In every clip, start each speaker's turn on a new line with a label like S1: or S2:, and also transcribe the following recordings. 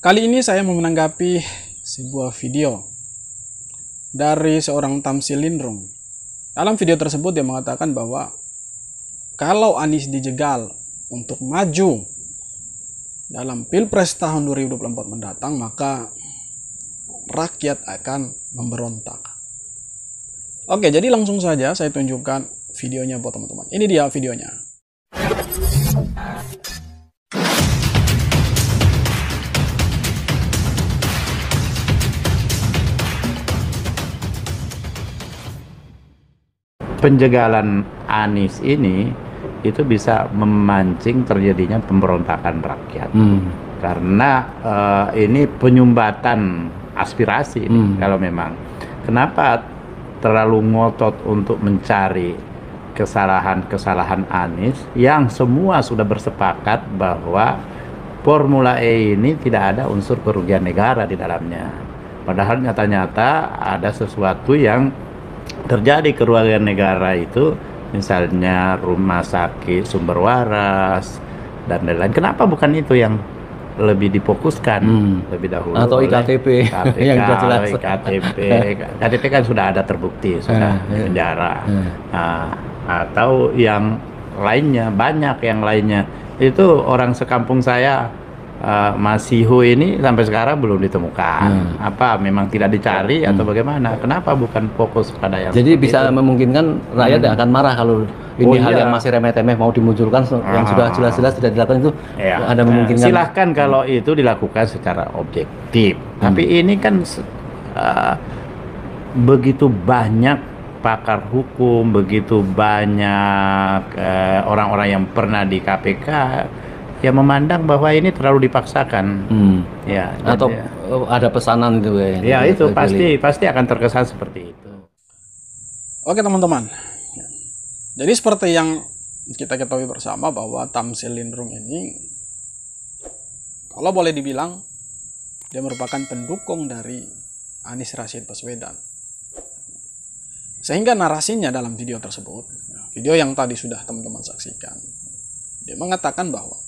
S1: Kali ini saya mau menanggapi sebuah video dari seorang Tamsil Lindrung. Dalam video tersebut dia mengatakan bahwa kalau Anies dijegal untuk maju dalam Pilpres tahun 2024 mendatang, maka rakyat akan memberontak. Oke, jadi langsung saja saya tunjukkan videonya buat teman-teman. Ini dia videonya.
S2: Penjagalan Anies ini itu bisa memancing terjadinya pemberontakan rakyat karena ini penyumbatan aspirasi kalau memang. Kenapa terlalu ngotot untuk mencari kesalahan-kesalahan Anies yang semua sudah bersepakat bahwa Formula E ini tidak ada unsur kerugian negara di dalamnya, padahal nyata-nyata ada sesuatu yang terjadi kerugian negara itu, misalnya rumah sakit sumber waras dan lain-lain. Kenapa bukan itu yang lebih difokuskan lebih dahulu?
S3: Atau IKTP yang jelas.
S2: KTP kan sudah ada terbukti, sudah di penjara. Atau yang lainnya, banyak yang lainnya. Itu orang sekampung saya, Masihu ini sampai sekarang belum ditemukan. Apa memang tidak dicari atau bagaimana? Kenapa bukan fokus pada yang?
S3: Jadi bisa memungkinkan rakyat yang akan marah kalau ini hal yang masih remeh-temeh mau dimunculkan, yang sudah jelas-jelas tidak dilakukan itu ada memungkinkan.
S2: Silahkan kalau itu dilakukan secara objektif. Tapi ini kan begitu banyak pakar hukum, begitu banyak orang-orang yang pernah di KPK yang memandang bahwa ini terlalu dipaksakan, ya.
S3: Atau ada pesanan itu
S2: ya. Itu pasti akan terkesan seperti itu.
S1: Oke teman-teman, jadi seperti yang kita ketahui bersama bahwa Tamsil Lindrung ini, kalau boleh dibilang, dia merupakan pendukung dari Anies Rashid Baswedan. Sehingga narasinya dalam video tersebut, video yang tadi sudah teman-teman saksikan, dia mengatakan bahwa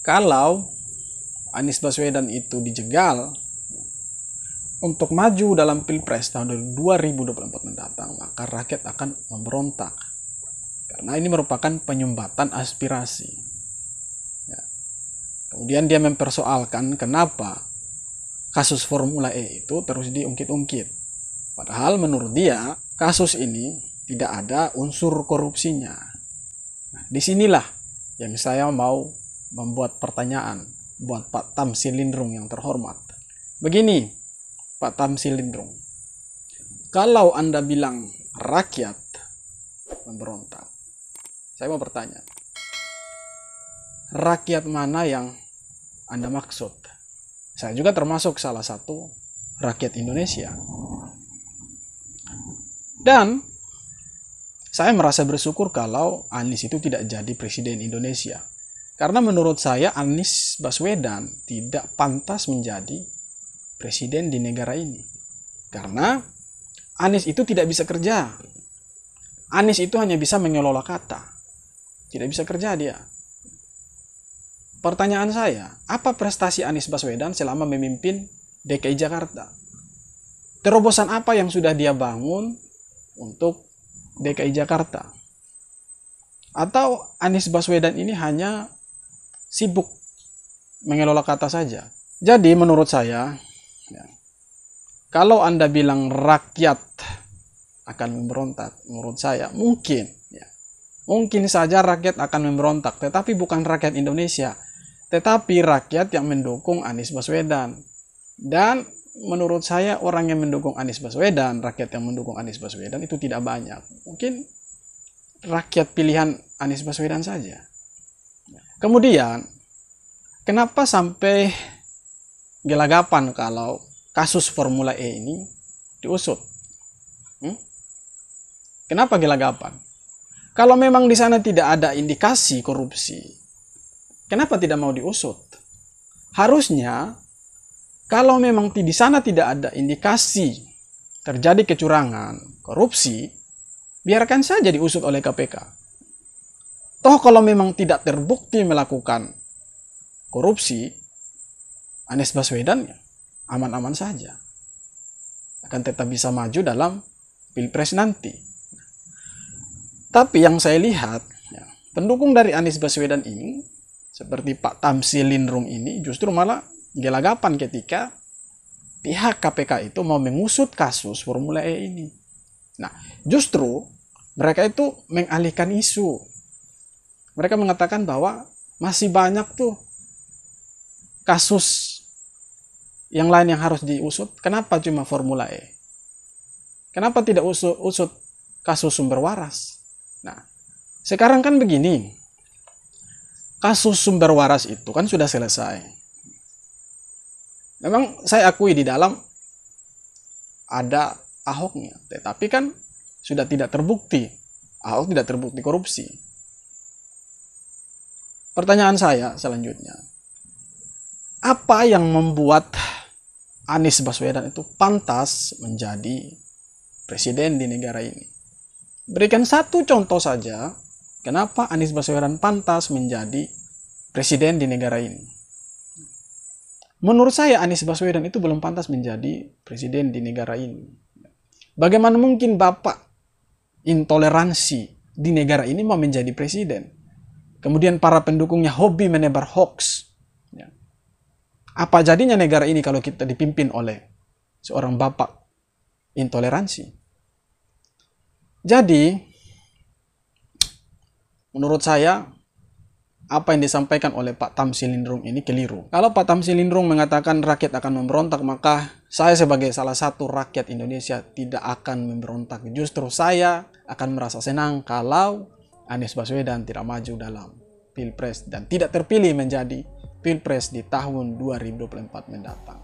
S1: kalau Anies Baswedan itu dijegal untuk maju dalam Pilpres tahun 2024 mendatang, maka rakyat akan memberontak. Karena ini merupakan penyumbatan aspirasi. Ya. Kemudian dia mempersoalkan kenapa kasus Formula E itu terus diungkit-ungkit. Padahal menurut dia, kasus ini tidak ada unsur korupsinya. Nah, disinilah yang saya mau membuat pertanyaan buat Pak Tamsil Lindrung yang terhormat. Begini, Pak Tamsil Lindrung, kalau Anda bilang rakyat memberontak, saya mau bertanya, rakyat mana yang Anda maksud? Saya juga termasuk salah satu rakyat Indonesia. Dan saya merasa bersyukur kalau Anies itu tidak jadi presiden Indonesia. Karena menurut saya Anies Baswedan tidak pantas menjadi presiden di negara ini. Karena Anies itu tidak bisa kerja. Anies itu hanya bisa mengelola kata. Tidak bisa kerja dia. Pertanyaan saya, apa prestasi Anies Baswedan selama memimpin DKI Jakarta? Terobosan apa yang sudah dia bangun untuk DKI Jakarta? Atau Anies Baswedan ini hanya sibuk mengelola kata saja? Jadi menurut saya, ya, kalau Anda bilang rakyat akan memberontak, menurut saya mungkin, ya, mungkin saja rakyat akan memberontak, tetapi bukan rakyat Indonesia, tetapi rakyat yang mendukung Anies Baswedan. Dan menurut saya orang yang mendukung Anies Baswedan, rakyat yang mendukung Anies Baswedan itu tidak banyak. Mungkin rakyat pilihan Anies Baswedan saja. Kemudian, kenapa sampai gelagapan kalau kasus Formula E ini diusut? Kenapa gelagapan? Kalau memang di sana tidak ada indikasi korupsi, kenapa tidak mau diusut? Harusnya, kalau memang di sana tidak ada indikasi terjadi kecurangan, korupsi, biarkan saja diusut oleh KPK. Toh kalau memang tidak terbukti melakukan korupsi, Anies Baswedan ya aman-aman saja. Akan tetap bisa maju dalam Pilpres nanti. Tapi yang saya lihat, ya, pendukung dari Anies Baswedan ini, seperti Pak Tamsil Lindrung ini, justru malah gelagapan ketika pihak KPK itu mau mengusut kasus Formula E ini. Nah, justru mereka itu mengalihkan isu. Mereka mengatakan bahwa masih banyak tuh kasus yang lain yang harus diusut. Kenapa cuma Formula E? Kenapa tidak usut kasus sumber waras? Nah, sekarang kan begini. Kasus sumber waras itu kan sudah selesai. Memang saya akui di dalam ada Ahoknya, tetapi kan sudah tidak terbukti. Ahok tidak terbukti korupsi. Pertanyaan saya selanjutnya, apa yang membuat Anies Baswedan itu pantas menjadi presiden di negara ini? Berikan satu contoh saja, kenapa Anies Baswedan pantas menjadi presiden di negara ini. Menurut saya Anies Baswedan itu belum pantas menjadi presiden di negara ini. Bagaimana mungkin Bapak intoleransi di negara ini mau menjadi presiden? Kemudian para pendukungnya hobi menebar hoax. Apa jadinya negara ini kalau kita dipimpin oleh seorang Bapak intoleransi? Jadi, menurut saya, apa yang disampaikan oleh Pak Tamsil Lindrung ini keliru. Kalau Pak Tamsil Lindrung mengatakan rakyat akan memberontak, maka saya sebagai salah satu rakyat Indonesia tidak akan memberontak. Justru saya akan merasa senang kalau Anies Baswedan tidak maju dalam Pilpres dan tidak terpilih menjadi Pilpres di tahun 2024 mendatang.